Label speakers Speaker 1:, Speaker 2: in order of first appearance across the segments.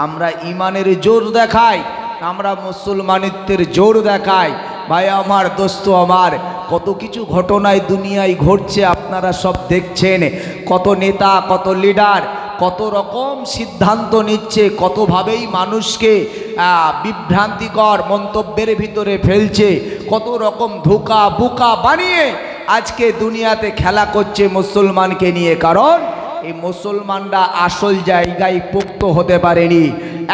Speaker 1: আমরা ইমানের জোর দেখাই, আমরা মুসলমানিত্বের জোর দেখাই। ভাই আমার, দোস্ত আমার, কত কিছু ঘটনায় দুনিয়ায় ঘটছে, আপনারা সব দেখছেন। কত নেতা, কত লিডার কত রকম সিদ্ধান্ত নিচ্ছে, কতভাবেই মানুষকে বিভ্রান্তিকর মন্তব্যের ভিতরে ফেলছে, কত রকম ধোঁকা বুকা বানিয়ে আজকে দুনিয়াতে খেলা করছে মুসলমানকে নিয়ে। কারণ এই মুসলমানরা আসল জায়গায় পোক্ত হতে পারেনি।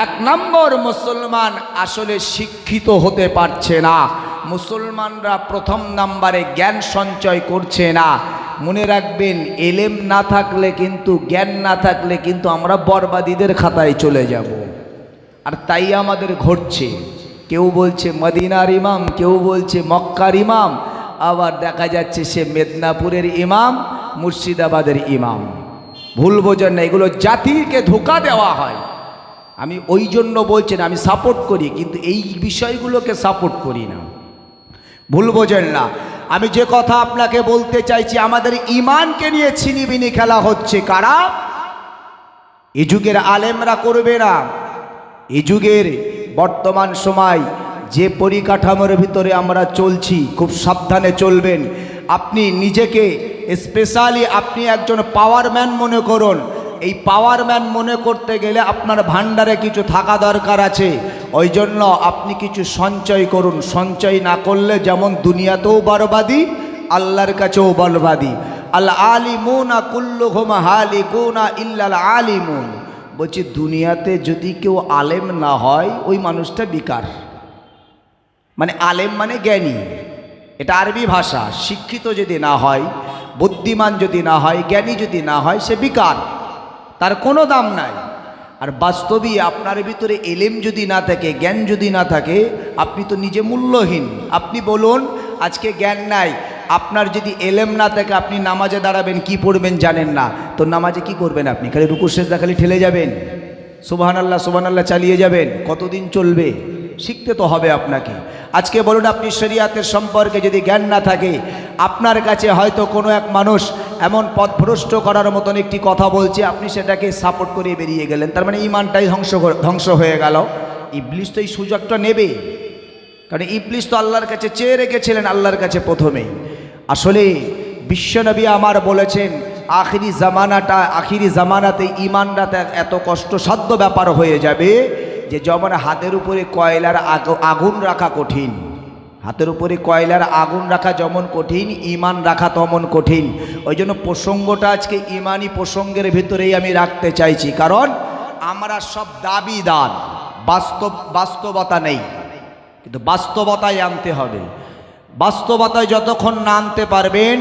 Speaker 1: এক নম্বর, মুসলমান আসলে শিক্ষিত হতে পারছে না। মুসলমানরা প্রথম নম্বরে জ্ঞান সঞ্চয় করছে না। মনে রাখবেন, এলেম না থাকলে কিন্তু, জ্ঞান না থাকলে কিন্তু আমরা বরবাদীদের খাতায় চলে যাব। আর তাই আমাদের ঘটছে। কেউ বলছে মদিনার ইমাম, কেউ বলছে মক্কার ইমাম, আবার দেখা যাচ্ছে সে মেদিনীপুরের ইমাম, মুর্শিদাবাদের ইমাম। ভুল বোঝেন না, এগুলো জাতিকে ধোঁকা দেওয়া হয়। আমি ওই জন্য বলছি না, আমি সাপোর্ট করি, কিন্তু এই বিষয়গুলোকে সাপোর্ট করি না, ভুল বোঝেন না। আমি যে কথা আপনাকে বলতে চাইছি, আমাদের ইমানকে নিয়ে ছিনিবিনি খেলা হচ্ছে। কারা? এ যুগের আলেমরা করবে না। এ যুগের বর্তমান সময় যে পরিকাঠামোর ভিতরে আমরা চলছি, খুব সাবধানে চলবেন। আপনি নিজেকে স্পেশালি আপনি একজন পাওয়ারম্যান মনে করুন। এই পাওয়ারম্যান মনে করতে গেলে আপনার ভান্ডারে কিছু থাকা দরকার আছে। ওই জন্য আপনি কিছু সঞ্চয় করুন। সঞ্চয় না করলে যেমন দুনিয়াতেও বরবাদি, আল্লাহর কাছেও বরবাদি। আল আলিমুনা কুল্লুহুম হালিকুনা ইল্লাল আলিমুন। বলছি, দুনিয়াতে যদি কেউ আলেম না হয়, ওই মানুষটা বেকার। মানে আলেম মানে জ্ঞানী, এটা আরবি ভাষা। শিক্ষিত যদি না হয়, বুদ্ধিমান যদি না হয়, জ্ঞানী যদি না হয়, সে বেকার, তার কোনো দাম নাই। আর বাস্তবই আপনার ভিতরে এলেম যদি না থাকে, জ্ঞান যদি না থাকে, আপনি তো নিজে মূল্যহীন। আপনি বলুন, আজকে জ্ঞান নাই, আপনার যদি এলেম না থাকে, আপনি নামাজে দাঁড়াবেন, কি পড়বেন জানেন না, তো নামাজে কি করবেন? আপনি খালি রুকু সেজদা খালি ঠেলে যাবেন, সুবহানাল্লাহ সুবহানাল্লাহ চালিয়ে যাবেন। কতদিন চলবে? শিখতে তো হবে আপনাকে। আজকে বলুন, আপনি শরিয়াতের সম্পর্কে যদি জ্ঞান না থাকে, আপনার কাছে হয়তো কোনো এক মানুষ এমন পথভ্রষ্ট করার মতন একটি কথা বলছে, আপনি সেটাকে সাপোর্ট করে বেরিয়ে গেলেন, তার মানে ইমানটাই ধ্বংস হয়ে গেল। ইবলিস তো এই সুযোগটা নেবে, কারণ ইবলিস তো আল্লাহর কাছে চেয়ে রেখেছিলেন, আল্লাহর কাছে প্রথমেই। আসলে বিশ্বনবী আমার বলেছেন, আখিরি জামানাতে ইমানটা এত কষ্টসাধ্য ব্যাপার হয়ে যাবে যে যেমন হাতের উপরে কয়লার আগুন রাখা কঠিন, হাতের উপরে কয়লার আগুন রাখা যেমন কঠিন, ইমান রাখা তেমন কঠিন। ওই জন্য প্রসঙ্গটা আজকে ইমানি প্রসঙ্গের ভিতরেই আমি রাখতে চাইছি। কারণ আমরা সব দাবিদার, বাস্তবতা নেই, কিন্তু বাস্তবতায় আনতে হবে। বাস্তবতায় যতক্ষণ না আনতে পারবেন,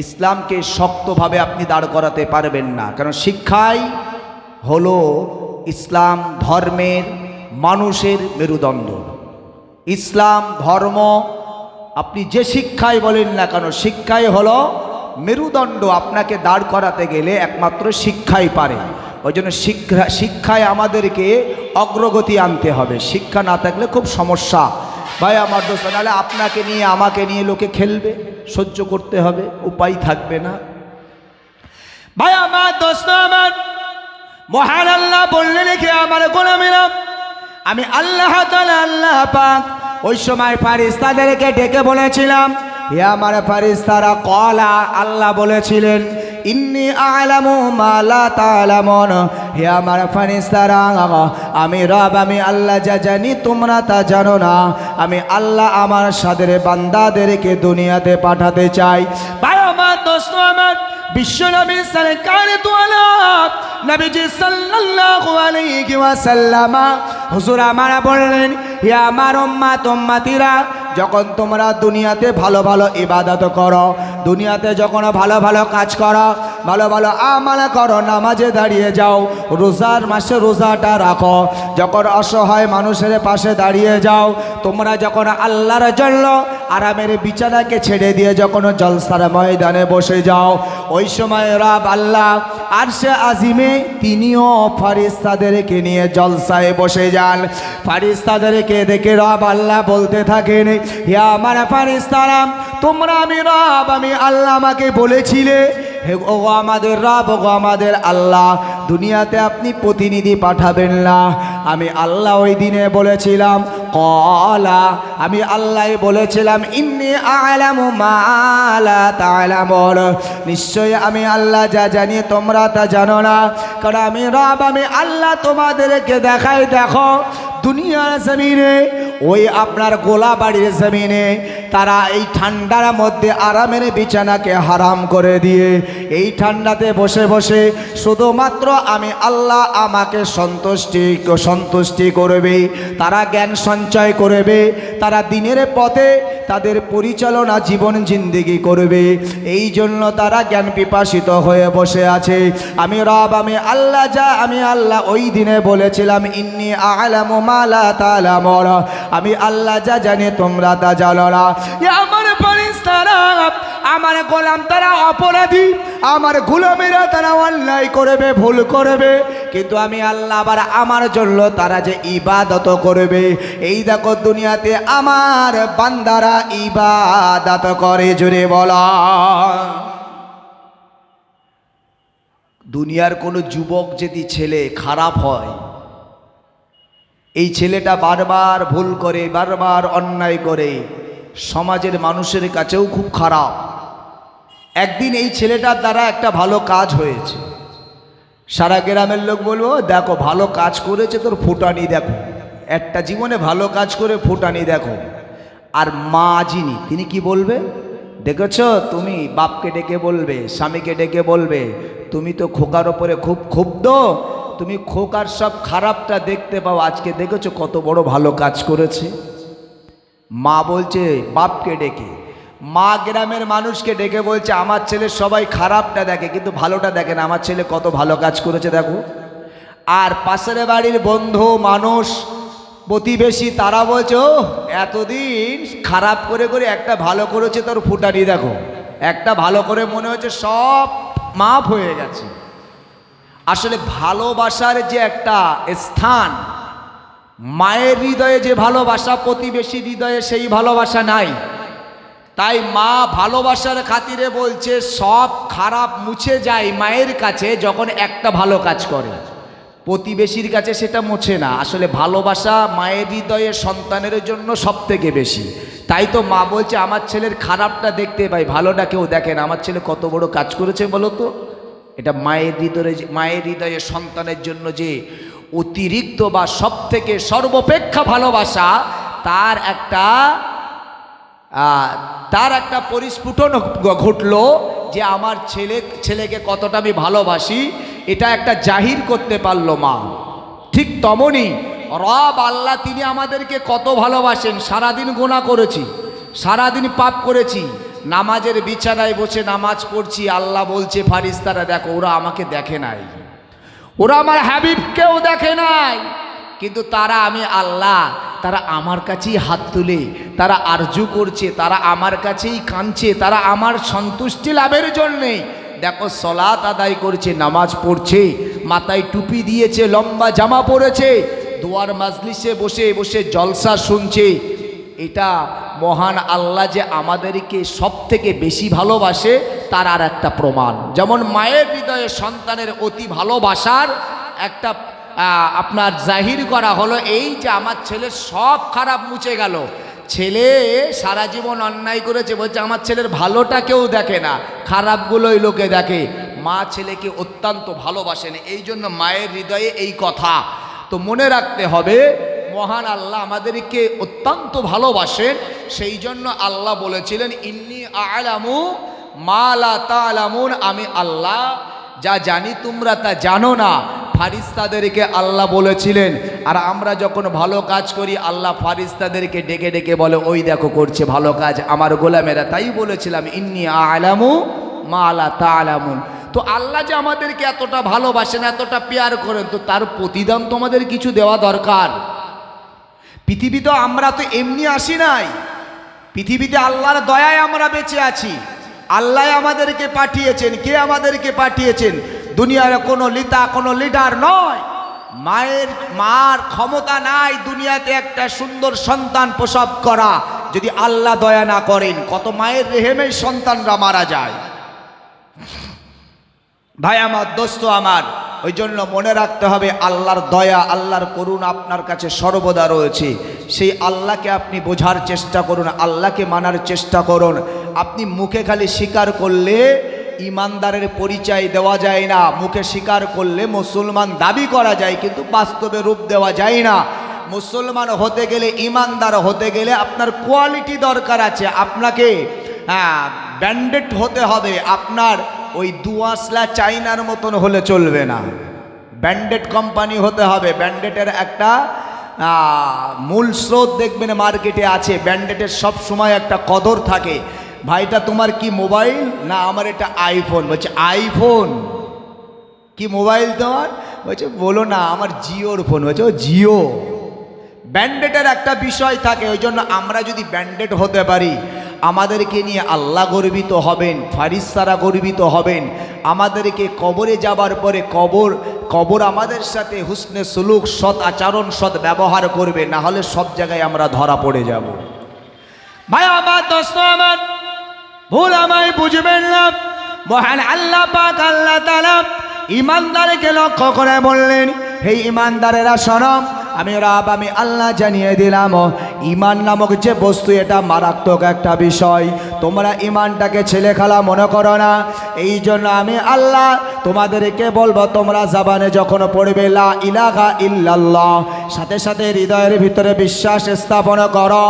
Speaker 1: ইসলামকে শক্তভাবে আপনি দাঁড় করাতে পারবেন না। কারণ শিক্ষাই হলো ইসলাম ধর্মের মানুষের মেরুদণ্ড। ইসলাম ধর্ম আপনি যে শিক্ষাই বলেন না কেন, শিক্ষাই হলো মেরুদণ্ড। আপনাকে দাঁড় করাতে গেলে একমাত্র শিক্ষাই পারে। ওই জন্য শিক্ষায় আমাদেরকে অগ্রগতি আনতে হবে। শিক্ষা না থাকলে খুব সমস্যা। ভাই আমার দোস্ত, নাহলে আপনাকে নিয়ে আমাকে নিয়ে লোকে খেলবে, সহ্য করতে হবে, উপায় থাকবে না। ভাই আমার দোস্ত আমার, মহান আল্লাহ বললেন, রেখে আমার গোলামেরা, আমি আল্লাহ তাআলা আল্লাহ পাক ওই সময় ফারিস্তাদেরকে ডেকে বলেছিলাম, হে আমার ফারিস্তারা, কলা আল্লাহ বলেছিলেন, ইন্নী আ'লামু মা লা তা'লামুন। হে আমার ফারিস্তারা, আমি রব, আমি আল্লাহ যা জানি তোমরা তা জানো না। আমি আল্লাহ আমার সাদের বান্দাদেরকে দুনিয়াতে পাঠাতে চাই। ভাই আমার দোস্ত আমার, বিশ্বনবী সরকারে দু আলম নবীজি সাল্লাল্লাহু আলাইহি ওয়াসাল্লাম হুজুর আমার বললেন, হে আমার উম্মতিরা, যখন তোমরা দুনিয়াতে ভালো ভালো ইবাদত করো, দুনিয়াতে যখন ভালো ভালো কাজ করো, ভালো ভালো আমল করো, নামাজে দাঁড়িয়ে যাও, রোজার মাসে রোজাটা রাখো, যখন অসহায় মানুষের পাশে দাঁড়িয়ে যাও, তোমরা যখন আল্লাহর জন্য আরামের বিছানাকে ছেড়ে দিয়ে যখন জলসার ময়দানে বসে যাও, ওই সময় রব আল্লাহ আরশে আজিমে তিনিও ফারিস্তাদেরকে নিয়ে জলসায় বসে যান। ফারিস্তাদেরকে দেখে রব আল্লাহ বলতে থাকেন, হে আমার ফারিস্তারা, তোমরা আমি রব, আমি আল্লাহ আমাকে বলেছিলে, হে ও আমাদের রব, ও আমাদের আল্লাহ, দুনিয়াতে আপনি প্রতিনিধি পাঠাবেন না। আমি আল্লাহ ওই দিনে বলেছিলাম, কলা, আমি আল্লাহ বলেছিলাম, ইন্নী আ'লামু মা লা তা'লামুন, নিশ্চয়ই আমি আল্লাহ যা জানি তোমরা তা জানো না। কারণ আমি রব, আমি আল্লাহ তোমাদেরকে দেখাই, দেখো দুনিয়ার জমিনে, ওই আপনার গোলা বাড়ির জমিনে তারা এই ঠান্ডার মধ্যে আরামের বিছানাকে হারাম করে দিয়ে এই ঠান্ডাতে বসে বসে শুধুমাত্র আমি আল্লাহ আমাকে সন্তুষ্টি করবে, তারা জ্ঞান সঞ্চয় করবে, তারা দিনের পথে তাদের পরিচালনা জীবন জিন্দেগি করবে, এই জন্য তারা জ্ঞান পিপাসিত হয়ে বসে আছে। আমি রব, আমি আল্লাহ যা আমি আল্লাহ ওই দিনে বলেছিলাম, ইন্নী আ'লামু মা লা তা'লামুন, আমি আল্লাহ যা জানি তোমরা তা জানো না। আমার ফেরেশতারা, আমার গোলাম তারা অপরাধী, আমার গোলামেরা তারা অন্যায় করবে, ভুল করবে, কিন্তু আমি আল্লাহ আবার আমার জন্য তারা যে ইবাদত করবে, এই দেখো দুনিয়াতে আমার বান্দারা ইবাদত করে, জোরে বলা। দুনিয়ার কোনো যুবক যদি ছেলে খারাপ হয়, এই ছেলেটা বারবার ভুল করে, বারবার অন্যায় করে, সমাজের মানুষের কাছেও খুব খারাপ। একদিন এই ছেলেটার দ্বারা একটা ভালো কাজ হয়েছে, সারা গ্রামের লোক বলবো, দেখো ভালো কাজ করেছে, তোর ফুটানি দেখো, একটা জীবনে ভালো কাজ করে ফুটানি দেখো। আর মা যিনি, তিনি কি বলবে, দেখেছ, তুমি বাপকে ডেকে বলবে, স্বামীকে ডেকে বলবে, তুমি তো খোকার ওপরে খুব ক্ষুব্ধ, তুমি খোকার সব খারাপটা দেখতে পাও, আজকে দেখেছো কত বড় ভালো কাজ করেছে। মা বলছে বাপকে ডেকে, মা গ্রামের মানুষকে ডেকে বলছে, আমার ছেলে সবাই খারাপটা দেখে কিন্তু ভালোটা দেখে না, আমার ছেলে কত ভালো কাজ করেছে দেখো। আর পাশের বাড়ির বন্ধু মানুষ, প্রতিবেশী, তারা বলছে, ও এতদিন খারাপ করে করে একটা ভালো করেছে, তোর ফুটানি দেখো, একটা ভালো করে মনে হচ্ছে সব মাফ হয়ে গেছে। আসলে ভালোবাসার যে একটা স্থান, মায়ের হৃদয়ে যে ভালোবাসা, প্রতিবেশী হৃদয়ে সেই ভালোবাসা নাই। তাই মা ভালোবাসার খাতিরে বলছে, সব খারাপ মুছে যায় মায়ের কাছে যখন একটা ভালো কাজ করে, প্রতিবেশীর কাছে সেটা মুছে না। আসলে ভালোবাসা মায়ের হৃদয়ে সন্তানের জন্য সব থেকে বেশি। তাই তো মা বলছে, আমার ছেলের খারাপটা দেখতে পাই, ভালোটা কেউ দেখে না, আমার ছেলে কত বড় কাজ করেছে বলো তো। এটা মায়ের হৃদয়ে সন্তানের জন্য যে অতিরিক্ত বা সব থেকে সর্বাপেক্ষা ভালোবাসা, তার একটা পরিস্ফুটন ঘটলো যে আমার ছেলেকে কতটা আমি ভালোবাসি, এটা একটা জাহির করতে পারলো মা। ঠিক তেমনই রব আল্লাহ, তিনি আমাদেরকে কত ভালোবাসেন। সারাদিন গুনাহ করেছি, সারাদিন পাপ করেছি, নামাজের বিছানায় বসে নামাজ পড়ছি, আল্লাহ বলছে ফারিস্তারা, দেখো ওরা আমাকে দেখে নাই, ওরা আমার হাবিবকেও দেখে নাই, কিন্তু তারা, আমি আল্লাহ, তারা আমার কাছেই হাত তুলে, তারা আরজু করছে, তারা আমার কাছেই কাঁদছে, তারা আমার সন্তুষ্টি লাভের জন্যে দেখো সলাত আদায় করছে, নামাজ পড়ছে, মাথায় টুপি দিয়েছে, লম্বা জামা পরেছে, দোয়ার মাজলিসে বসে বসে জলসা শুনছে। এটা মহান আল্লাহ যে আমাদেরকে সব থেকে বেশি ভালোবাসে তার আর একটা প্রমাণ। যেমন মায়ের হৃদয়ে সন্তানের অতি ভালোবাসার একটা আপনার জাহির করা হলো এই যে আমার ছেলের সব খারাপ মুছে গেল। ছেলে সারা জীবন অন্যায় করেছে, বলছে আমার ছেলের ভালোটা কেউ দেখে না, খারাপগুলোই লোকে দেখে। মা ছেলেকে অত্যন্ত ভালোবাসেন, এই জন্য মায়ের হৃদয়ে এই কথা। তো মনে রাখতে হবে, মহান আল্লাহ আমাদেরকে অত্যন্ত ভালোবাসেন, সেই জন্য আল্লাহ বলেছিলেন, ইন্নী আ'লামু মা লা তা'লামুন, আমি আল্লাহ যা জানি তোমরা তা জানো না। ফারিস্তাদেরকে আল্লাহ বলেছিলেন। আর আমরা যখন ভালো কাজ করি, আল্লাহ ফারিস্তাদেরকে ডেকে ডেকে বলে, ওই দেখো করছে ভালো কাজ আমার গোলামেরা। তাই বলেছিলাম, ইন্নী আ'লামু মা লা তা'লামুন। তো আল্লাহ যে আমাদেরকে এতটা ভালোবাসেন, এতটা পেয়ার করেন, তো তার প্রতিদান তো আমাদের কিছু দেওয়া দরকার। পৃথিবীতে আমরা তো এমনি আসি নাই, পৃথিবীতে আল্লাহর দয়ায় আমরা বেঁচে আছি। আল্লাহ আমাদেরকে পাঠিয়েছেন। কে আমাদেরকে পাঠিয়েছেন? দুনিয়ার কোনো লিডার নয়। মার ক্ষমতা নাই দুনিয়াতে একটা সুন্দর সন্তান প্রসব করা, যদি আল্লাহ দয়া না করেন। কত মায়ের রেহেমের সন্তানরা মারা যায়। ভাই আমার, দোস্ত আমার, ওই জন্য মনে রাখতে হবে আল্লাহর দয়া, আল্লাহর করুণা আপনার কাছে সর্বদা রয়েছে। সেই আল্লাহকে আপনি বোঝার চেষ্টা করুন, আল্লাহকে মানার চেষ্টা করুন। আপনি মুখে খালি স্বীকার করলে ইমানদারের পরিচয় দেওয়া যায় না। মুখে স্বীকার করলে মুসলমান দাবি করা যায়, কিন্তু বাস্তবে রূপ দেওয়া যায় না। মুসলমান হতে গেলে, ইমানদার হতে গেলে আপনার কোয়ালিটি দরকার আছে। আপনাকে ব্যান্ডেড হতে হবে। আপনার ওই দুয়াসলা চাইনার মতন হলে চলবে না, ব্যান্ডেড কোম্পানি হতে হবে। ব্যান্ডেটের একটা মূল স্রোত দেখবেন মার্কেটে আছে। ব্যান্ডেটের সব সময় একটা কদর থাকে। ভাইটা তোমার কি মোবাইল? না আমার এটা আইফোন। বলছে আইফোন? কি মোবাইল তোমার? বলছে বলো না আমার জিওর ফোন। বলছে ও জিও। ব্যান্ডেটের একটা বিষয় থাকে। ওই জন্য আমরা যদি ব্যান্ডেড হতে পারি, আমাদেরকে নিয়ে আল্লাহ গর্বিত হবেন, ফারিস্তারা গর্বিত হবেন। আমাদেরকে কবরে যাবার পরে কবর আমাদের সাথে হুসনে সুলুক, সৎ আচরণ, সৎ ব্যবহার করবে, না হলে সব জায়গায় আমরা ধরা পড়ে যাব। ভাই আমার, দোস্ত আমার, ভুল আমায় বুঝবেন না। মহান আল্লাহ পাক, আল্লাহ তাআলা ইমানদারকে লক্ষ্য করে বললেন, হে ইমানদারেরা শোনো, আমি রব, আমি আল্লাহ জানিয়ে দিলাম ঈমান নামক যে বস্তু, এটা মারাত্মক একটা বিষয়। তোমরা ঈমানটাকে ছেলেখেলা মনে করো না। এই জন্য আমি আল্লাহ তোমাদেরকে বলবো, তোমরা জবানে যখন পড়বে লা ইলাহা ইল্লাল্লাহ, সাথে সাথে হৃদয়ের ভিতরে বিশ্বাস স্থাপন করো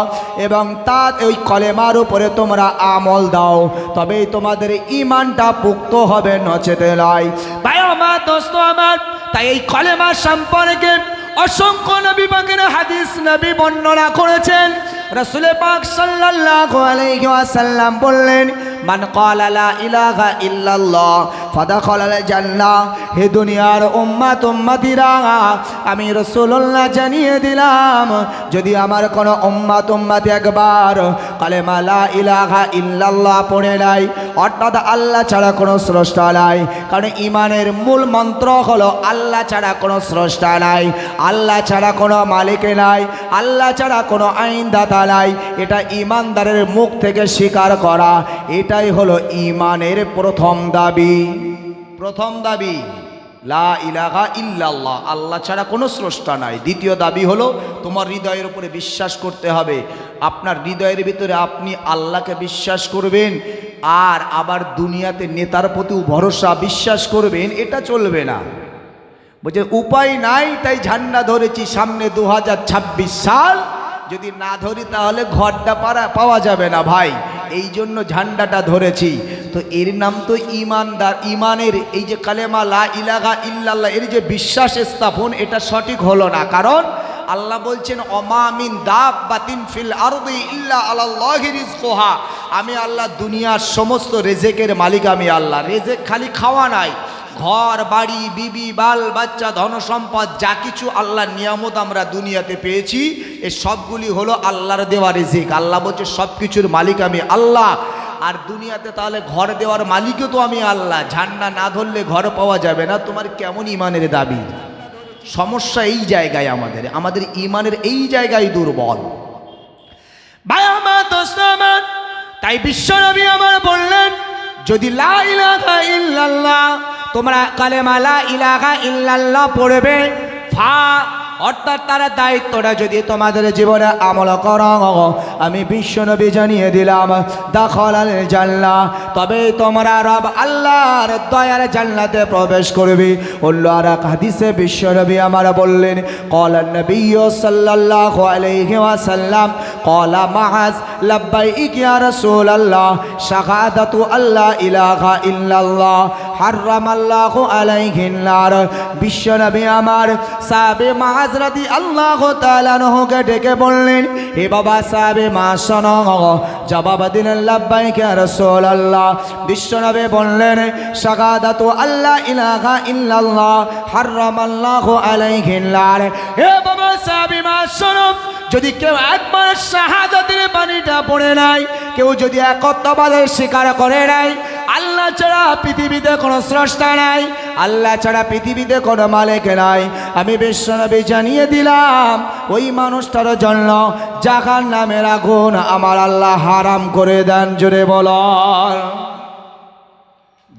Speaker 1: এবং তার ওই কলেমার উপরে তোমরা আমল দাও, তবেই তোমাদের ঈমানটা পুক্ত হবে, নচেতে নয়। ভাই আমার, দোস্ত আমার, তাই এই কলেমা সম্পর্কে অসংখ্য নবী পাকের হাদিস নবী বর্ণনা করেছেন। রাসূল পাক সাল্লাল্লাহু আলাইহি ওয়াসাল্লাম বললেন, মান ক্বালা লা ইলাহা ইল্লাল্লাহ ফাদাখালাল জান্নাহ। হে দুনিয়ার উম্মতিরা, আমি রাসূলুল্লাহ জানিয়ে দিলাম, যদি আমার কোনো উম্মতি একবার কালেমা লা ইলাহা ইল্লাল্লাহ পড়ে নাই, অর্থাৎ আল্লাহ ছাড়া কোনো স্রষ্টা নাই, কারণ ঈমানের মূল মন্ত্র হলো আল্লাহ ছাড়া কোনো স্রষ্টা নাই, আল্লাহ ছাড়া কোনো মালিক নাই, আল্লাহ ছাড়া কোনো আইনদাতা নাই। এটা ঈমানদারের মুখ থেকে স্বীকার করা, এটাই হলো ঈমানের প্রথম দাবি। প্রথম দাবি লা ইলাহা ইল্লাল্লাহ, আল্লাহ ছাড়া কোনো স্রষ্টা নাই। দ্বিতীয় দাবি হলো তোমার হৃদয়ের উপরে বিশ্বাস করতে হবে। আপনার হৃদয়ের ভিতরে আপনি আল্লাহকে বিশ্বাস করবেন, আর আবার দুনিয়াতে নেতার প্রতি ভরসা বিশ্বাস করবেন, এটা চলবে না। বলছে উপায় নাই, তাই ঝান্ডা ধরেছি সামনে 2026 সাল, যদি না ধরি তাহলে ঘরটা পাওয়া যাবে না ভাই, এই জন্য ঝান্ডাটা ধরেছি। তো এর নাম তো ঈমানদার। ঈমানের এই যে কালেমা লা ইলাহা ইল্লাল্লাহ, এর যে বিশ্বাস স্থাপন, এটা সঠিক হলো না। কারণ আল্লাহ বলছেন, ওমা মিন দাব্বাতিন ফিল আরদি ইল্লা আলাল্লাহি রিজকুহা, আমি আল্লাহ দুনিয়ার সমস্ত রেজেকের মালিক। আমি আল্লাহ। রেজেক খালি খাওয়া নাই, ঘর বাড়ি, বিবি বাল বাচ্চা, ধন সম্পদ, যা কিছু আল্লাহর নিয়ামত আমরা দুনিয়াতে পেয়েছি, এই সবগুলি হলো আল্লাহর দেওয়া রিজিক। আল্লাহ বলছে সব কিছুর মালিক আমি আল্লাহ। আর দুনিয়াতে তাহলে ঘর দেওয়ার মালিকও তো আমি আল্লাহ। ঝান্ডা না ধরলে ঘর পাওয়া যাবে না। তোমার কেমন ঈমানের দাবি? সমস্যা এই জায়গায়, আমাদের ঈমানের এই জায়গায় দুর্বল। ভাই আমার, দোস্ত আমার, তাই বিশ্বনবী আমার বললেন, যদি লা ইলাহা ইল্লাল্লাহ, তোমরা কালেমা লা ইলাহা ইল্লাল্লাহ পড়বে, অর্থাৎ তার দায়িত্বটা যদি তোমাদের জীবনে আমল করো, আমি বিশ্বনবী জানিয়ে দিলাম, দাখালাল জান্নাহ, তবে তোমরা রব আল্লাহর দয়ার জান্নাতে প্রবেশ করবে। অন্য আর এক হাদিসে বিশ্বনবী আমার বললেন, ক্বালা নবী সাল্লাল্লাহু আলাইহি ওয়াসাল্লাম, ক্বালা মাআজ লাব্বাইক ইয়া রাসূলুল্লাহ, শাহাদাতু আল্লা ইলাহা ইল্লাল্লাহ হারামাল্লাহু আলাইহিন নার। বিশ্বনবী আমার সাহাবে মাআজ রাদিয়াল্লাহু তাআলা আনহুকে ডেকে বললেন, হে বাবা সাহাবে মাআজ শোনো। জবাব দিলেন, লাব্বাইক ইয়া রাসূলুল্লাহ। বিশ্বনবী বললেন, শাহাদাতু আল্লা ইলাহা ইল্লাল্লাহ হারামাল্লাহু আলাইহিন নার। হে বাবা সাহাবে মাআজ শোনো, যদি কেউ একবার শাহাদাতের বাণীটা পড়ে নাই, কেউ যদি একত্ববাদের স্বীকার করে নাই, আল্লাহ ছাড়া পৃথিবীতে কোনো স্রষ্টা নাই, আল্লাহ ছাড়া পৃথিবীতে কোনো মালিক নাই, আমি বিশ্বনবী জানিয়ে দিলাম, ওই মানুষটার জন্য জাহান্নামের আগুন আমার আল্লাহ হারাম করে দেন। জোরে বল।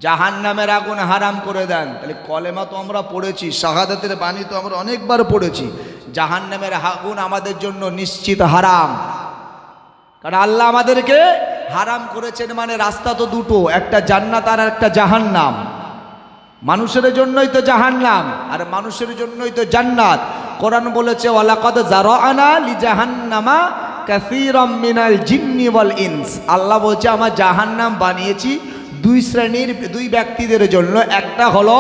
Speaker 1: জাহান্নামের আগুন হারাম করে দেন। তাহলে কলেমা তো আমরা পড়েছি, শাহাদাতের বাণী তো আমরা অনেকবার পড়েছি, জাহান্নামের আগুন আমাদের জন্য নিশ্চিত হারাম। কারণ আল্লাহ আমাদেরকে হারাম করেছেন, মানে রাস্তা তো দুটো, একটা জান্নাত আর একটা জাহান্নাম। মানুষের জন্যই তো জাহান্নাম আর মানুষের জন্যই তো জান্নাত। কোরআন বলেছে ওয়ালাকাদ যারানা লিজাহান্নামা কাসীরাম মিনাল জিন্নি ওয়াল ইনস। আল্লাহ বলছে আমার জাহান্নাম বানিয়েছি দুই শ্রেণীর, দুই ব্যক্তিদের জন্য। একটা হলো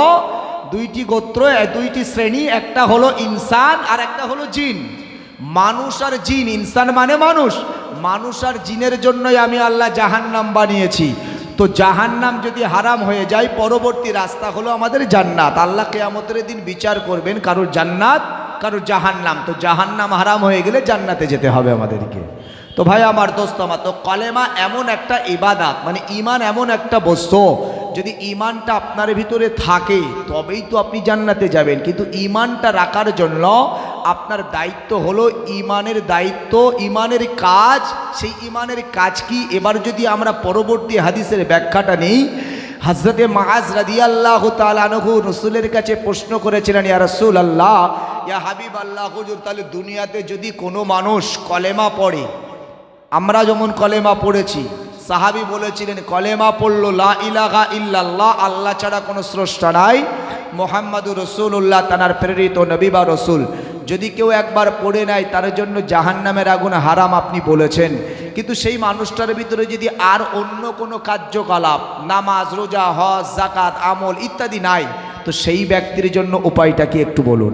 Speaker 1: দুইটি গোত্র, দুইটি শ্রেণী, একটা হলো ইনসান আর একটা হলো জিন। মানুষ আর জিন, ইনসান মানে মানুষ, মানুষ আর জিনের জন্যই আমি আল্লাহ জাহান্নাম বানিয়েছি। তো জাহান্নাম যদি হারাম হয়ে যায়, পরবর্তী রাস্তা হলো আমাদের জান্নাত। আল্লাহ কিয়ামতের দিন বিচার করবেন, কারোর জান্নাত কারোর জাহান্নাম। তো জাহান্নাম হারাম হয়ে গেলে জান্নাতে যেতে হবে আমাদেরকে। তো ভাই আমার, দোস্ত আমার, তো কলেমা এমন একটা ইবাদত, মানে ঈমান এমন একটা বস্তু, যদি ঈমানটা আপনার ভিতরে থাকে তবেই তো আপনি জান্নাতে যাবেন। কিন্তু ঈমানটা রাখার জন্য আপনার দায়িত্ব হলো ঈমানের দায়িত্ব, ঈমানের কাজ। সেই ঈমানের কাজ কি? এবার যদি আমরা পরবর্তী হাদিসের ব্যাখ্যাটা নেই, হযরতে মুআজ রাদিয়াল্লাহু তাআলা আনহু রাসূলের কাছে প্রশ্ন করেছিলেন, ইয়া রাসূলুল্লাহ, ইয়া হাবিবাল্লাহ, হুজুর তাহলে দুনিয়াতে যদি কোনো মানুষ কলেমা পড়ে, আমরা যেমন কলেমা পড়েছি, সাহাবী বলেছিলেন কলেমা পড়লো লা ইলাহা ইল্লাল্লাহ, আল্লাহ ছাড়া কোনো স্রষ্টা নাই, মুহাম্মাদুর রাসূলুল্লাহ তার প্রেরিত নবী বা রসুল, যদি কেউ একবার পড়ে নেয় তার জন্য জাহান্নামের আগুন হারাম আপনি বলেছেন। কিন্তু সেই মানুষটার ভিতরে যদি আর অন্য কোনো কার্যকলাপ, নামাজ, রোজা, হজ, যাকাত, আমল ইত্যাদি নাই, তো সেই ব্যক্তির জন্য উপায়টা কি একটু বলুন।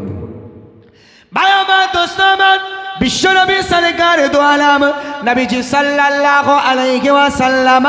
Speaker 1: ভাই আমার, দোস্ত আমার, বিশ্বনবী সরকার দু আলম নবীজি সাল্লাল্লাহু আলাইহি ওয়াসাল্লাম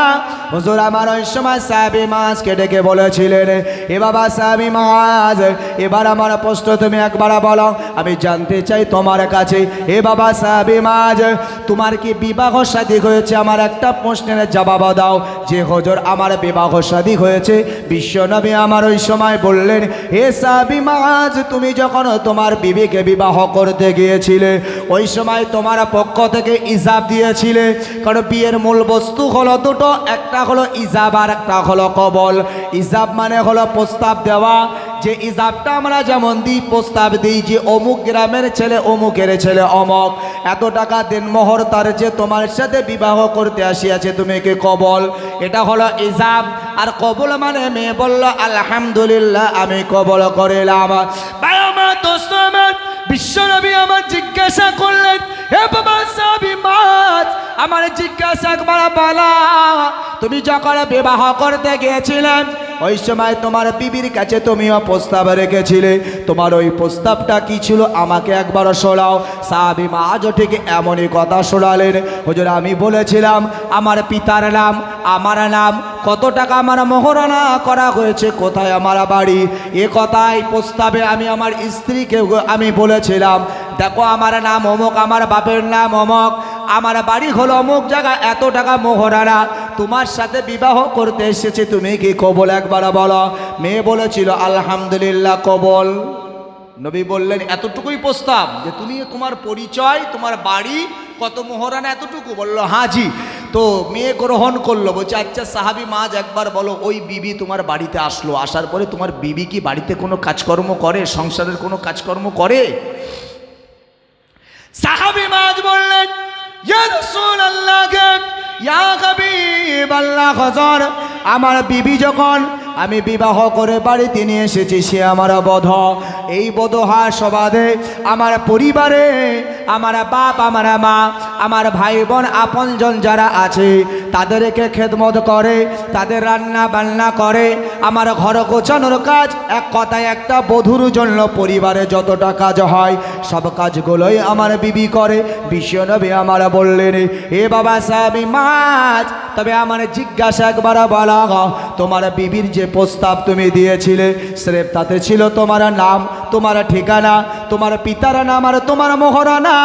Speaker 1: হুজুর আমার ওই সময় সাহাবী মুআজকে ডেকে বলেছিলেন, এ বাবা সাহাবী মুআজ, এবার আমার প্রশ্ন তুমি একবার বলো, আমি জানতে চাই তোমার কাছে। এ বাবা সাহাবী মুআজ, তোমার কি বিবাহ শাদী হয়েছে? আমার একটা প্রশ্নের জবাব দাও। যে হুজুর আমার বিবাহ শাদী হয়েছে। বিশ্বনবী আমার ওই সময় বললেন, হে সাহাবী মুআজ, তুমি যখন তোমার বিবিকে বিবাহ করতে গিয়েছিলে ওই সময় তোমার পক্ষ থেকে ইজাব দিয়েছিলে। কারণ বিয়ের মূল বস্তু হলো দুটো, একটা হলো ইজাব আর একটা হলো কবল। ইজাব মানে হলো প্রস্তাব দেওয়া, যে ইজাবটা আমরা যেমন দিই, প্রস্তাব দিই যে অমুক গ্রামের ছেলে অমুকের ছেলে অমক, এত টাকা দেন মোহর তার, যে তোমার সাথে বিবাহ করতে আসিয়াছে, তুমি কি কবল, এটা হলো ইজাব। আর কবল মানে মেয়ে বলল আলহামদুলিল্লাহ আমি কবল করিলাম। ভাই আমার, দোস্ত আমার, বিশ্বনবী আমার জিজ্ঞাসা করলেন, হে বাবা সাহাবী মুআজ, আমার জিজ্ঞাসা একবার বলা, তুমি যখন বিবাহ করতে গিয়েছিলেন ওই সময় তোমার বিবির কাছে তুমিও প্রস্তাব রেখেছিলে, তোমার ওই প্রস্তাবটা কি ছিল আমাকে একবার শোনাও। সাহাবী মুআজ ঠিক এমনই কথা শোনালেন, হুজুর আমি বলেছিলাম আমার পিতার নাম, আমার নাম, কত টাকা আমার মোহরানা করা হয়েছে, কোথায় আমার বাড়ি, এ কথাই প্রস্তাবে আমি আমার স্ত্রীকে আমি বলেছিলাম, দেখো আমার নাম অমুক, আমার বাপের নাম অমুক, আমার বাড়ি হলো অমুক জায়গা, এত টাকা মোহরানা, তোমার সাথে বিবাহ করতে এসেছে, তুমি কি কবল একবার বলো। মেয়ে বলেছিল আলহামদুলিল্লাহ কবল। নবী বললেন এতটুকুই প্রস্তাব, যে তুমি তোমার পরিচয়, তোমার বাড়ি, কত মোহরানা, এতটুকু? বলল হ্যাঁ জি। তো মেয়ে গ্রহণ করলো, বলছে আচ্ছা সাহাবী মুআজ একবার বলো, ওই বিবি তোমার বাড়িতে আসলো, আসার পরে তোমার বিবি কি বাড়িতে কোনো কাজকর্ম করে, সংসারের কোনো কাজকর্ম করে? সাহাবী মুআজ বললেন, ইয়া রাসূলুল্লাহ, ইয়া হাবিবাল্লাহ, হুজুর আমার বিবি যখন আমি বিবাহ করে বাড়িতে নিয়ে এসেছি, সে আমার বধ। এই বধ হওয়ার সুবাদে আমার পরিবারে আমার বাপ, আমার মা, আমার ভাই বোন, আপনজন যারা আছে তাদেরকে খেদমত করে, তাদের রান্না বান্না করে, আমার ঘর গোছানোর কাজ, এক কথায় একটা বধূর জন্য পরিবারে যতটা কাজ হয় সব কাজগুলোই আমার বিবি করে। বিশ্বনবী আমার বললেন, এ বাবা সাহাবী মুআজ, তবে আমার জিজ্ঞাসা একবার বলা, তোমার বিবির যে প্রস্তাব তুমি দিয়েছিলে স্রেফ তাতে ছিল তোমার নাম, তোমার ঠিকানা, তোমার পিতার নাম আর তোমার মোহরানা,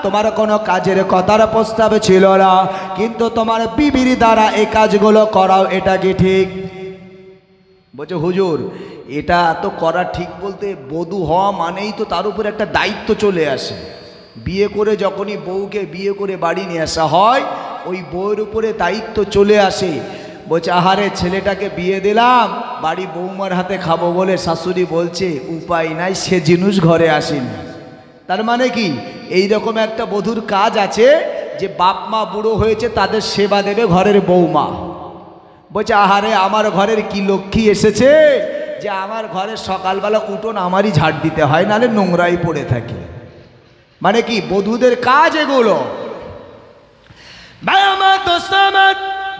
Speaker 1: তোমার কোনো কাজের কথার প্রস্তাব ছিল না, কিন্তু তোমার বিবির দ্বারা এই কাজগুলো করাও, এটা কি ঠিক? বলছে হুজুর এটা তো করা ঠিক বলতে, বধূ হওয়া মানেই তো তার উপর একটা দায়িত্ব চলে আসে। বিয়ে করে যখনই বউকে বিয়ে করে বাড়ি নিয়ে আসা হয়, ওই বউয়ের উপরে দায়িত্ব চলে আসে। বলছে আহারে ছেলেটাকে বিয়ে দিলাম, বাড়ি বৌমার হাতে খাবো বলে শাশুড়ি বলছে উপায় নাই, সে জিনিস ঘরে আসেনি। তার মানে কি, এই রকম একটা বধূর কাজ আছে যে বাপ মা বুড়ো হয়েছে, তাদের সেবা দেবে ঘরের বৌমা। বলছে আহারে আমার ঘরের কি লক্ষ্মী এসেছে যে আমার ঘরে সকালবেলা উঠোন আমারই ঝাড় দিতে হয়, নাহলে নোংরাই পড়ে থাকে। মানে কি, বধূদের কাজ এগুলো। ভাই আমার, দোস্ত আমার,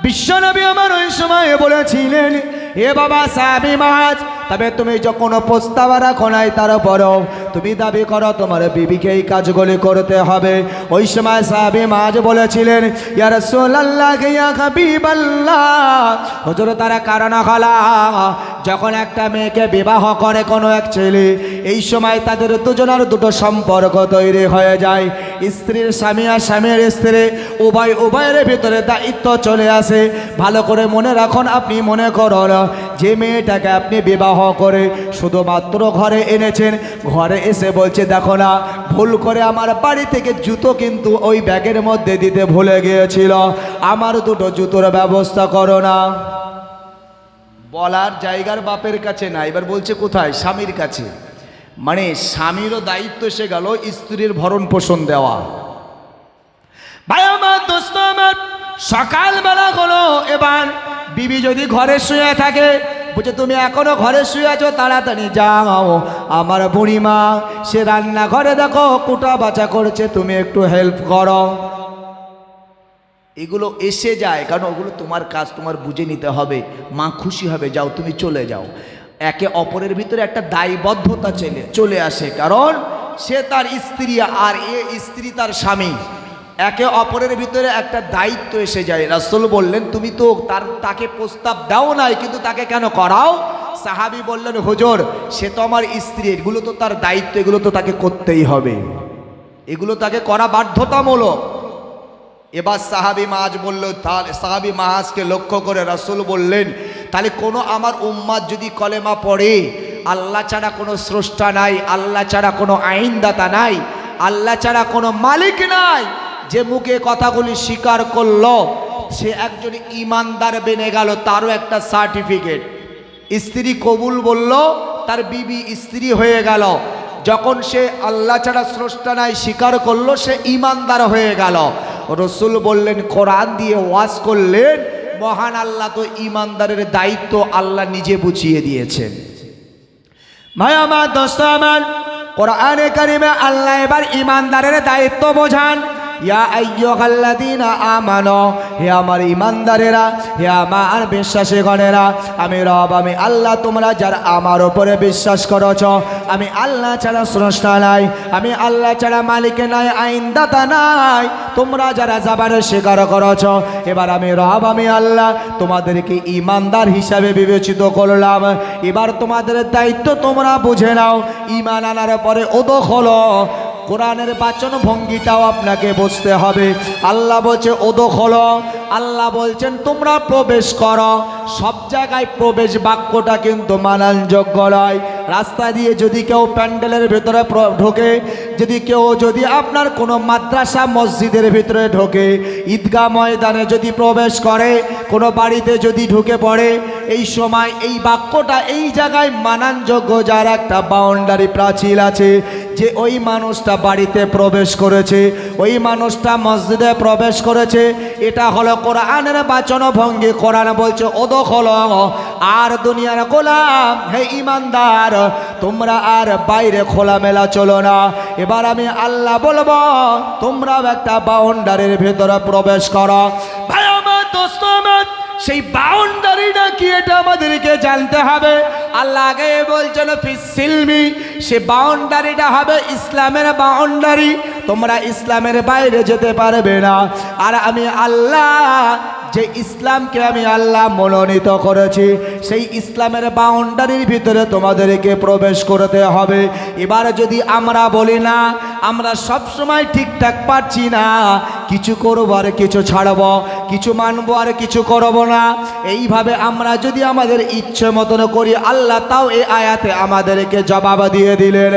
Speaker 1: বিশ্বনবী আমার ওই সময় বলেছিলেন, এ বাবা সাহাবী মাজ, তবে তুমি যখন প্রস্তাব রাখো নাই, তারপরও তুমি দাবি করো তোমার বিবিকে এই কাজগুলি করতে হবে। ওই সময় সাহাবী মাজ বলেছিলেন, ইয়া রাসূলুল্লাহ ইয়া হাবিবাল্লাহ, হুজুর তারা কারণ হলো যখন একটা মেয়েকে বিবাহ করে কোনো এক ছেলে, এই সময় তাদের দুজনের দুটো সম্পর্ক তৈরি হয়ে যায়। স্ত্রীর স্বামী আর স্বামীর স্ত্রী উভয়ের ভিতরে দায়িত্ব চলে আসে। ভালো করে মনে রাখুন, আপনি মনে করুন যে মেয়েটাকে আপনি বিবাহ করে শুধুমাত্র ঘরে এনেছেন, ঘরে এসে বলছে দেখো না, ভুল করে আমার বাড়ি থেকে জুতো কিন্তু ওই ব্যাগের মধ্যে দিতে ভুলে গিয়েছিল, আমার দুটো জুতোর ব্যবস্থা করো না। বলার জায়গার বাপের কাছে না, এবার বলছে কোথায়, স্বামীর কাছে। মানে স্বামীরও দায়িত্ব এসে গেল স্ত্রীর ভরণ পোষণ দেওয়া। ভাই আমার, দোস্ত আমার, সকালবেলা হলো, এবার বিবি যদি ঘরে শুয়ে থাকে, বুঝে তুমি এখনো ঘরে শুয়ে আছো, তাড়াতাড়ি যাও, আমার বুড়িমা সে রান্না ঘরে দেখো কুটা বাছা করছে, তুমি একটু হেল্প করো। এগুলো এসে যায়, কারণ ওগুলো তোমার কাজ, তোমার বুঝে নিতে হবে। মা খুশি হবে, যাও তুমি চলে যাও। একে অপরের ভিতরে একটা দায়বদ্ধতা চলে আসে, কারণ সে তার স্ত্রী আর এ স্ত্রী তার স্বামী, একে অপরের ভিতরে একটা দায়িত্ব এসে যায়। রাসূল বললেন তুমি তো তাকে প্রস্তাব দাও নাই, কিন্তু তাকে কেন করাও? সাহাবী বললেন হুজুর সে তো আমার স্ত্রী, এগুলো তো তার দায়িত্ব, এগুলো তো তাকে করতেই হবে, এগুলো তাকে করা বাধ্যতামূলক। এবার সাহাবী মাজ বলল, তাহলে সাহাবী মাজকে লক্ষ্য করে রাসূল বললেন, তাহলে কোনো আমার উম্মাত যদি কলেমা পড়ে আল্লাহ ছাড়া কোনো স্রষ্টা নাই, আল্লাহ ছাড়া কোনো আইনদাতা নাই, আল্লাহ ছাড়া কোনো মালিক নাই, যে মুখে কথাগুলি স্বীকার করলো সে একজন ইমানদার বেনে গেল, তারও একটা সার্টিফিকেট। স্ত্রী কবুল বলল, তার বিবি স্ত্রী হয়ে গেল। যখন সে আল্লাহ ছাড়া স্রষ্টা নাই স্বীকার করলো, সে ইমানদার হয়ে গেল। রাসূল বললেন, কোরআন দিয়ে ওয়াজ করলেন, মহান আল্লাহ তো ইমানদারের দায়িত্ব আল্লাহ নিজে বুঝিয়ে দিয়েছেন। ভাই আমার, দোস্ত আমার, কোরআনে কারিমে আল্লাহ এবার ইমানদারের দায়িত্ব বোঝান। ইয়া আইয়ুহাল্লাযীনা আমানু, হে আমার ইমানদারেরা, হে আমার বিশ্বাসীগণেরা, আমি রব, আমি আল্লাহ, তোমরা যারা আমার উপরে বিশ্বাস করেছ, আমি আল্লাহ ছাড়া স্রষ্টা নাই, আমি আল্লাহ ছাড়া মালিক নাই, আইনদাতা নাই, তোমরা যারা যাবারে স্বীকার করেছ, এবার আমি রব, আমি আল্লাহ তোমাদেরকে ইমানদার হিসাবে বিবেচিত করলাম। এবার তোমাদের দায়িত্ব তোমরা বুঝে নাও। ঈমান আনার পরে ওদখল, কোরআনের বাচন ভঙ্গিটাও আপনাকে বুঝতে হবে। আল্লাহ বলছে ওদখল, আল্লাহ বলছেন তোমরা প্রবেশ করো। সব জায়গায় প্রবেশ বাক্যটা কিন্তু মানানযোগ্য নয়। রাস্তা দিয়ে যদি কেউ প্যান্ডেলের ভেতরে ঢোকে, যদি আপনার কোনো মাদ্রাসা মসজিদের ভিতরে ঢোকে, ঈদগাহ ময়দানে যদি প্রবেশ করে, কোনো বাড়িতে যদি ঢুকে পড়ে, এই সময় এই বাক্যটা এই জায়গায় মানানযোগ্য, যার একটা বাউন্ডারি প্রাচীর আছে, যে ওই মানুষটা বাড়িতে প্রবেশ করেছে, ওই মানুষটা মসজিদে প্রবেশ করেছে, এটা হলো কোরআনের বাচন ভঙ্গি। কোরআন বলছে ওদখল, আর দুনিয়ার গোলাম, হে ইমানদার, তোমরা আর বাইরে খোলামেলা চলো না। এবার আমি আল্লাহ বলবো তোমরাও একটা বাউন্ডারির ভেতরে প্রবেশ করো। ভাই আমার, দোস্ত আমার, সেই বাউন্ডারিটা কি এটা আমাদেরকে জানতে হবে। আল্লাহ আগে বলছেন ফিসিলমি, সে বাউন্ডারিটা হবে ইসলামের বাউন্ডারি, তোমরা ইসলামের বাইরে যেতে পারবে না। আর আমি আল্লাহ, যে ইসলামকে আমি আল্লাহ মনোনীত করেছি, সেই ইসলামের বাউন্ডারির ভিতরে তোমাদেরকে প্রবেশ করতে হবে। এবার যদি আমরা বলি না আমরা সব সময় ঠিকঠাক পারছি না, কিছু করবো আর কিছু ছাড়বো, কিছু মানবো আর কিছু করবো না। এইভাবে আমরা যদি আমাদের ইচ্ছে মতন করি, আল্লাহ তাও এই আয়াতে আমাদেরকে জবাব দিয়ে দিলেন।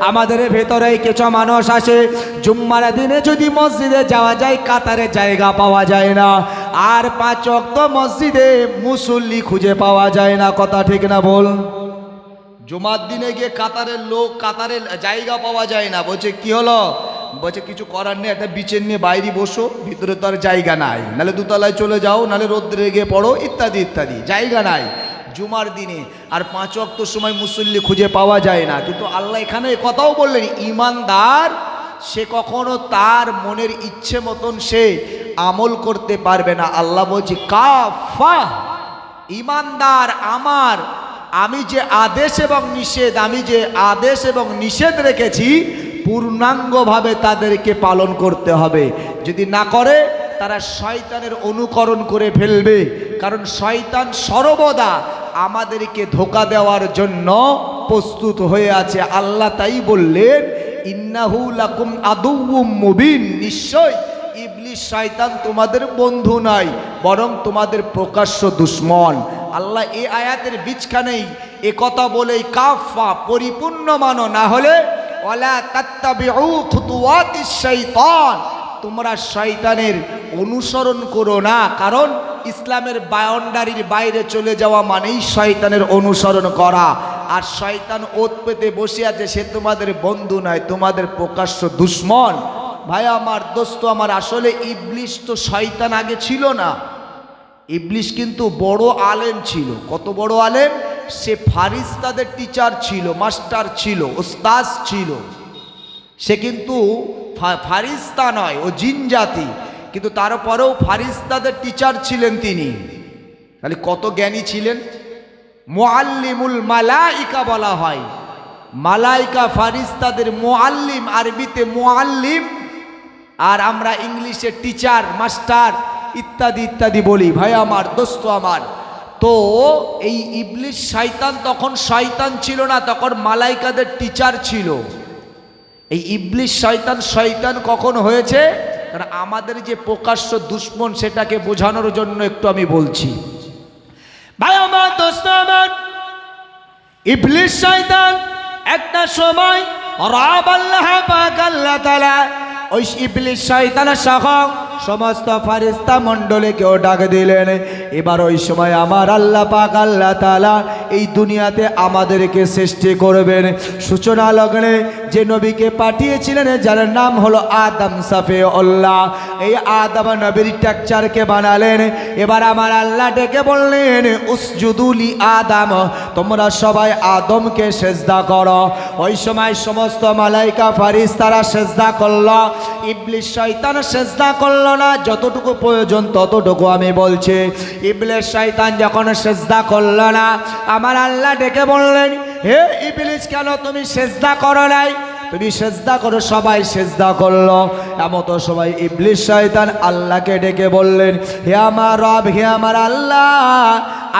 Speaker 1: আমাদের ভেতরে কিছু মানুষ আসে, জুম্মার দিনে যদি মসজিদে যাওয়া যায় কাতারে জায়গা পাওয়া যায় না, আর 5 ওয়াক্ত মসজিদে মুসল্লি খুঁজে পাওয়া যায় না। কথা ঠিক না বল? জুমার দিনে গিয়ে কাতারের লোক, কাতারের জায়গা পাওয়া যায় না। বলছে কি হলো? বলছে কিছু করার নেই, একটা বিচের নিয়ে বাইরে বসো, ভিতরে তো আর জায়গা নাই, নাহলে দোতলায় চলে যাও, নাহলে রোদ্রে গিয়ে পড়ো, ইত্যাদি ইত্যাদি, জায়গা নাই জুমার দিনে। আর 5 ওয়াক্ত সময় মুসল্লি খুঁজে পাওয়া যায় না। কিন্তু আল্লাহ এখানে কথাও বললেন, ইমানদার সে কখনো তার মনের ইচ্ছে মতন সে আমল করতে পারবে না। আল্লাহ বলছে কাফা, ইমানদার আমার, আমি যে আদেশ এবং নিষেধ, আমি যে আদেশ এবং নিষেধ রেখেছি পূর্ণাঙ্গভাবে তাদেরকে পালন করতে হবে। যদি না করে তারা শয়তানের অনুকরণ করে ফেলবে, কারণ শয়তান সর্বদা আমাদেরকে ধোঁকা দেওয়ার জন্য প্রস্তুত হয়ে আছে। আল্লাহ তাই বললেন, ইন্নাহু লাকুম আদুউম মুবিন, নিশ্চয় ইবলিস শয়তান তোমাদের বন্ধু নয়, বরং তোমাদের প্রকাশ্য দুশমন। আল্লাহ এই আয়াতের বীজখানেই এ কথা বলেই কাফা, পরিপূর্ণ মানো, না হলে ওয়ালা তাত্তাবিউ খুতুওয়াতিশ শাইতান, তোমরা শয়তানের অনুসরণ করো না। কারণ ইসলামের বাউন্ডারির বাইরে চলে যাওয়া মানেই শয়তানের অনুসরণ করা। আর শয়তান ওত পেতে বসে আছে, সে তোমাদের বন্ধু নয়, তোমাদের প্রকাশ্য দুশমন। ভাই আমার, দোস্ত আমার, আসলে ইবলিস তো শয়তান আগে ছিল না। ইবলিস কিন্তু বড় আলেম ছিল। কত বড় আলেম? সে ফারিস্তাদের টিচার ছিল, মাস্টার ছিল, ওস্তাদ ছিল। সে কিন্তু ফারিস্তা নয়, ও জিন জাতি, কিন্তু তারপরেও ফারিস্তাদের টিচার ছিলেন তিনি। তাহলে কত জ্ঞানী ছিলেন। মুআল্লিমুল মালাইকা বলা হয়, মালাইকা ফারিস্তাদের মুআল্লিম, আরবিতে মুআল্লিম, আর আমরা ইংলিশে টিচার, মাস্টার ইত্যাদি ইত্যাদি বলি। ভাই আমার, দোস্ত আমার, তো এই ইবলিস শয়তান তখন শয়তান ছিল না, তখন মালাইকাদের টিচার ছিল। এই ইবলিস শয়তান কখন হয়েছে? কারণ আমাদের যে প্রকাশ্য দুশমন, সেটাকে বোঝানোর জন্য একটু আমি বলছি। ভাই আমার, দোস্ত আমার, ইবলিস শয়তান একটা সময় রব আল্লাহ পাক আল্লাহ তাআলা ওই ইবলিস শয়তান সহ সমস্ত ফারিস্তা মণ্ডলীকেও ডাক দিলেন। এবার ওই সময় আমার আল্লাহ পাক আল্লাহ তাআলা এই দুনিয়াতে আমাদেরকে সৃষ্টি করবেন। সূচনা লগ্নে যে নবীকে পাঠিয়েছিলেন, যার নাম হলো আদম সাফিউল্লাহ, এই আদম নবীর টেকচারকে বানালেন। এবার আমার আল্লাহ ডেকে বললেন, উসজুদুলি আদম, তোমরা সবাই আদমকে সেজদা করো। ওই সময় সমস্ত মালাইকা ফারিস্তারা সেজদা করলো, ইবলিস শয়তান সেজদা করলো না। যতটুকু প্রয়োজন ততটুকু আমি বলছি। ইবলিস শয়তান যখন সেজদা করলো না, আমার আল্লাহ ডেকে বললেন, হে ইবলিস, কেন তুমি সেজদা করো নাই? তুমি সেজদা করো। সবাই সেজদা করলো। এমতো সবাই ইবলিস শয়তান আল্লাহকে ডেকে বললেন, হে আমার রব, হে আমার আল্লাহ,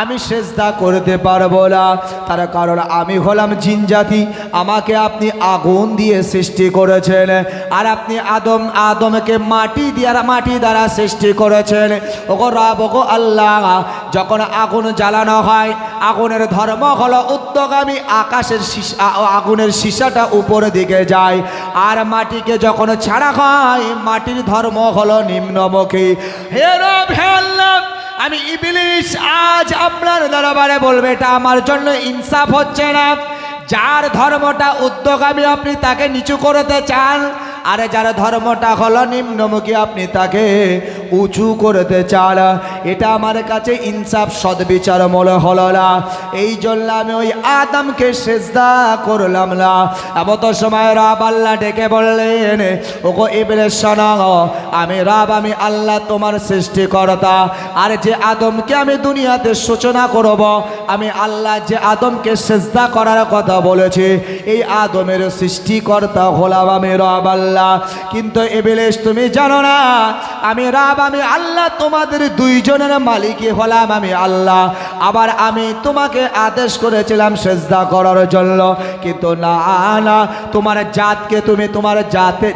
Speaker 1: আমি সেজদা করতে পারবো না। তার কারণ আমি হলাম জিন জাতি, আমাকে আপনি আগুন দিয়ে সৃষ্টি করেছেন, আর আপনি আদমকে মাটি দ্বারা সৃষ্টি করেছেন। ওগো রব, ওগো আল্লাহ, যখন আগুন জ্বালানো হয়, আগুনের ধর্ম হলো উদ্যোগামী, আকাশের আগুনের সীসাটা উপরের দিকে যায়, আর মাটিকে যখন ছাড়া হয়, মাটির ধর্ম হলো নিম্নমুখী। হে রব, হে আল্লাহ, আমি ইবলিস আজ আপনার দরবারে বলবো, এটা আমার জন্য ইনসাফ হচ্ছে না। যার ধর্মটা উদ্যোগামী আপনি তাকে নিচু করতে চান, আর যার ধর্মটা হলো নিম্নমুখী আপনি তাকে উঁচু করতে চান। এটা আমার কাছে ইনসাফ সদ্বিচার মনে হলো না। এই জন্য আমি ওই আদমকে সেজদা করলাম না। এমত সময় রব আল্লাহ ডেকে বললেন, ওগো ইবলিস শোনো, আমি রব, আমি আল্লাহ তোমার সৃষ্টিকর্তা। আর যে আদমকে আমি দুনিয়াতে সূচনা করব, আমি আল্লাহ যে আদমকে সেজদা করার কথা বলেছি, এই আদমের সৃষ্টিকর্তা হলাম আমি রব আল্লাহ। কিন্তু ইবলিস, তুমি জানো না আমি রব রব আমি আল্লাহ তোমাদের দুইজনের মালিকই হলাম আমি আল্লাহ, আবার আমি তোমাকে আদেশ করেছিলাম সেজদা করার জন্য, কিন্তু না না, তোমার জাতকে তুমি তোমার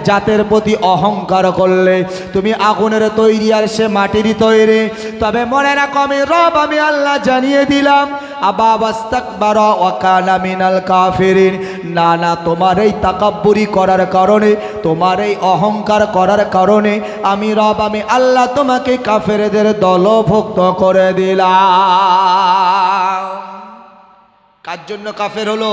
Speaker 1: জাতের প্রতি অহংকার করলে। তুমি আগুনের তৈরি আর সে মাটির তৈরি। তবে মনে রাখো আমি রব আমি আল্লাহ জানিয়ে দিলাম, আবা ওয়াস্তাকবারা ওয়া কানা মিনাল কাফিরিন। না না, তোমার এই তাকাব্বুরি করার কারণে, তোমার এই অহংকার করার কারণে আমি রব আমি আল্লাহ তোমাকে কাফেরদের দলভুক্ত করে দিলাম। কার জন্য কাফের হলো?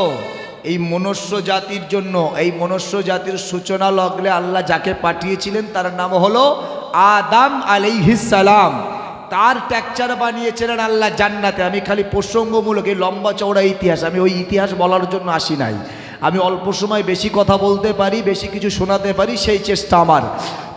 Speaker 1: এই মনুষ্য জাতির জন্য। এই মনুষ্য জাতির সূচনা লগ্নে আল্লাহ যাকে পাঠিয়েছিলেন তার নাম হলো আদম আলাইহিস সালাম। তার টেকচার বানিয়েছিলেন আল্লাহ জান্নাতে। আমি খালি প্রসঙ্গমূলক, এই লম্বা চওড়া ইতিহাস, আমি ওই ইতিহাস বলার জন্য আসি নাই। আমি অল্প সময় বেশি কথা বলতে পারি, বেশি কিছু শোনাতে পারি, সেই চেষ্টা আমার।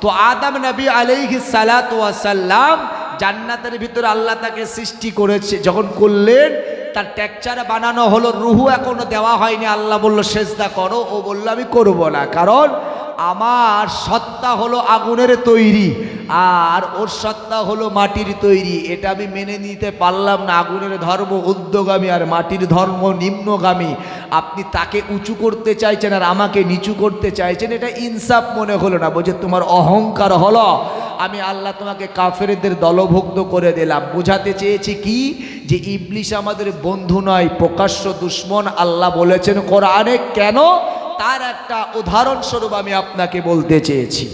Speaker 1: তো আদম নবী আলাইহিস সালাতু ওয়াস সালাম জান্নাতের ভিতরে আল্লাহ তাকে সৃষ্টি করেছে। যখন করলেন তার টেকচার বানানো হলো, রুহু এখনো দেওয়া হয়নি। আল্লাহ বলল সেজদা করো, ও বলল আমি করব না, কারণ আমার সত্তা হলো আগুনের তৈরি আর ওর সত্তা হলো মাটির তৈরি। এটা আমি মেনে নিতে পারলাম না। আগুনের ধর্ম ঊর্ধ্বগামী আর মাটির ধর্ম নিম্নগামী। আপনি তাকে উঁচু করতে চাইছেন আর আমাকে নিচু করতে চাইছেন, এটা ইনসাফ মনে হলো না। বলছে তোমার অহংকার হলো, আমি আল্লাহ তোমাকে কাফেরদের দলভুক্ত করে দিলাম। বোঝাতে চেয়েছি কি, যে ইবলিস আমাদের বন্ধু নয়, প্রকাশ্য দুশ্মন। আল্লাহ বলেছেন কোরআনে। কেন? তার একটা উদাহরণস্বরূপ আমি আপনাকে বলতে চেয়েছি।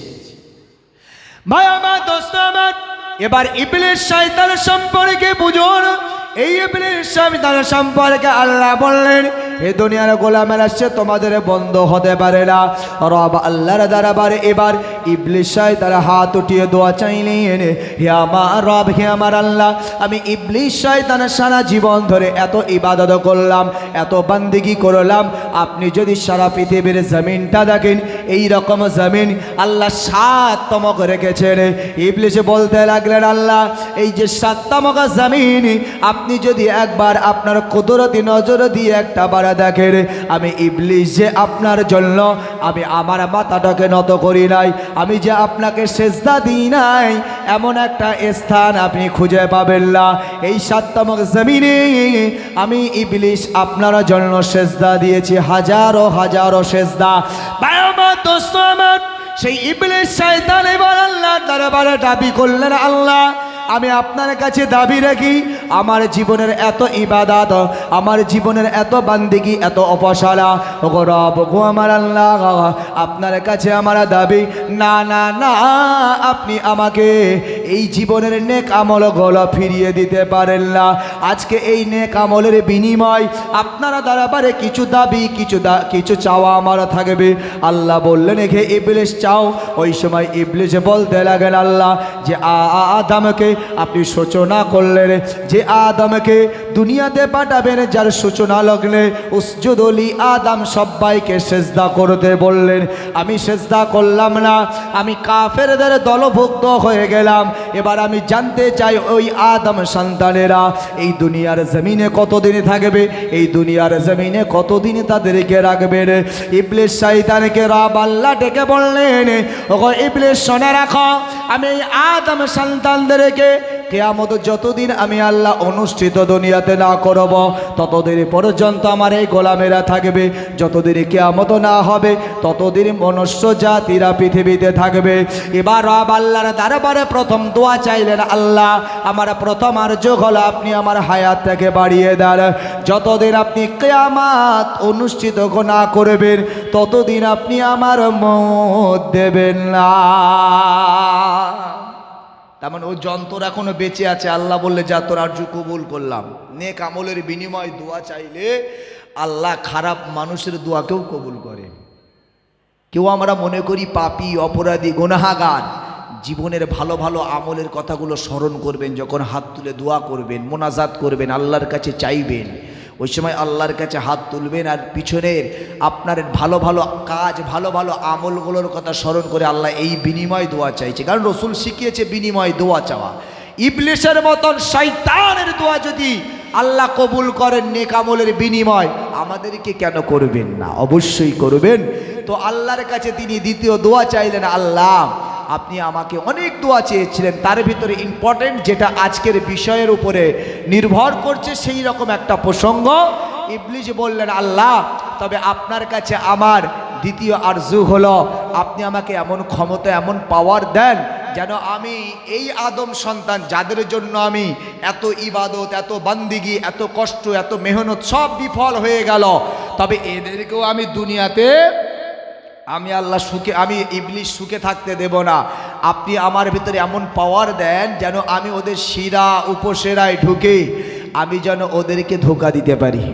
Speaker 1: ভাই আমার, দোস্ত আমার, এবার ইবলিস শয়তান সম্পর্কে বুঝুন। এই ইবলিস শয়তান সম্পর্কে আল্লাহ বললেন, এই দুনিয়ার গোলামের আসছে তোমাদের বন্ধ হতে পারে না। রব আল্লাহর দরবারে এবার ইবলিস শয়তান হাত উঠিয়ে দোয়া চাইলেন, হে আমার রব, হে আমার আল্লাহ, আমি ইবলিস শয়তান সারা জীবন ধরে এত ইবাদত করলাম, এত বান্দিগি করলাম। আপনি যদি সারা পৃথিবীর জমিনটা দেখেন, এই রকম জমিন আল্লাহ 7 তমক রেখেছেন। ইবলিস বলতে লাগলেন, আল্লাহ এই যে 7 তমক জমিন, আপনি যদি একবার আপনার কুদরতি নজর দিয়ে একটা বার দেখেন, আমি ইবলিস যে আপনার জন্য আমি আমার মাথাটাকে নত করি নাই, আমি যে আপনাকে সেজদা দিই নাই, এমন একটা স্থান আপনি খুঁজে পাবেন না। এই 7 তমক জমিনে আমি ইবলিস আপনার জন্য সেজদা দিয়েছি, হাজারো হাজারো সেজদা। ভাই আমার, দোস্ত আমার, সেই ইবলিস শয়তান এবার আল্লাহর দরবারে দাবি করলেন, আল্লাহ আমি আপনার কাছে দাবি রাখি, আমার জীবনের এত ইবাদত, আমার জীবনের এত বান্দিগি, এত অপসারা, ওগো রব গো আমার আল্লাহ, আপনার কাছে আমার দাবি, না না না, আপনি আমাকে এই জীবনের নেক আমলগুলো ফিরিয়ে দিতে পারেন না। আজকে এই নেক আমলের বিনিময় আপনারা দরবারে কিছু দাবি, কিছু চাওয়া আমার থাকবে। আল্লাহ বললেন, হে ইবলিস চাও। ওই সময় ইবলিস বলতে লাগেন, আল্লাহ যে আদমকে আপনি সূচনা করলেন, যে আদমকে দুনিয়াতে পাঠাবেন, যার সূচনা লগ্নে উসজুদলি আদম সবাইকে সেজদা করতে বললেন, আমি সেজদা করলাম না, আমি কাফেরদের দলভুক্ত হয়ে গেলাম। এবার আমি জানতে চাই ওই আদম সন্তানেরা এই দুনিয়ার জমিনে কতদিন থাকবে, এই দুনিয়ার জমিনে কতদিন তাদেরকে রাখবেন। ইবলিস শয়তানকে রব আল্লাহ ডেকে বললেন, ওগো ইবলিস শুনে রাখো, আমি এই আদম সন্তানদেরকে কিয়ামত যতদিন আমি আল্লাহ অনুষ্ঠিত দুনিয়াতে না করব, ততদিন পর্যন্ত আমার এই গোলামেরা থাকবে। যতদিন কিয়ামত না হবে ততদিন মনুষ্য জাতিরা পৃথিবীতে থাকবে। এবার রব আল্লাহর দরবারে প্রথম দোয়া চাইলেন, আল্লাহ আমার প্রথম আরজ হলো আপনি আমার হায়াতটাকে বাড়িয়ে দেন। যতদিন আপনি কিয়ামত অনুষ্ঠিত না করবেন ততদিন আপনি আমার মওত দেবেন না। তার মানে ও যন্ত্র এখনো বেঁচে আছে। আল্লাহ বললে, যা তোর আরজু কবুল করলাম। নেক আমলের বিনিময় দোয়া চাইলে আল্লাহ খারাপ মানুষের দোয়াকেও কবুল করে। কেউ আমরা মনে করি পাপী, অপরাধী, গুনাহগার, জীবনের ভালো ভালো আমলের কথাগুলো স্মরণ করবেন, যখন হাত তুলে দোয়া করবেন, মোনাজাত করবেন, আল্লাহর কাছে চাইবেন, ওই সময় আল্লাহর কাছে হাত তুলবেন আর পিছনের আপনার ভালো ভালো কাজ, ভালো ভালো আমলগুলোর কথা স্মরণ করে আল্লাহ এই বিনিময় দোয়া চাইছে। কারণ রসুল শিখিয়েছে বিনিময় দোয়া চাওয়া। ইবলিসের মতন শয়তানের দোয়া যদি আল্লাহ কবুল করেন নেক আমলের বিনিময়, আমাদেরকে কেন করবেন না? অবশ্যই করবেন। তো আল্লাহর কাছে তিনি দ্বিতীয় দোয়া চাইলেন, আল্লাহ আপনি আমাকে অনেক দোয়া চেয়েছিলেন, তার ভিতরে ইম্পর্টেন্ট যেটা আজকের বিষয়ের উপরে নির্ভর করছে সেই রকম একটা প্রসঙ্গ। ইবলিস বললেন, আল্লাহ তবে আপনার কাছে আমার দ্বিতীয় আরজু হলো আপনি আমাকে এমন ক্ষমতা, এমন পাওয়ার দেন যেন আমি এই আদম সন্তান যাদের জন্য আমি এত ইবাদত, এত বান্দিগি, এত কষ্ট, এত মেহনত সব বিফল হয়ে গেল, তবে এদেরকেও আমি দুনিয়াতে আমি আল্লাহ সুখে, আমি ইবলিস সুখে থাকতে দেব না। আপনি আমার ভিতরে এমন পাওয়ার দেন যেন আমি ওদের শিরা উপশিরায় ঢুকে আমি যেন ওদেরকে ধোঁকা দিতে পারি।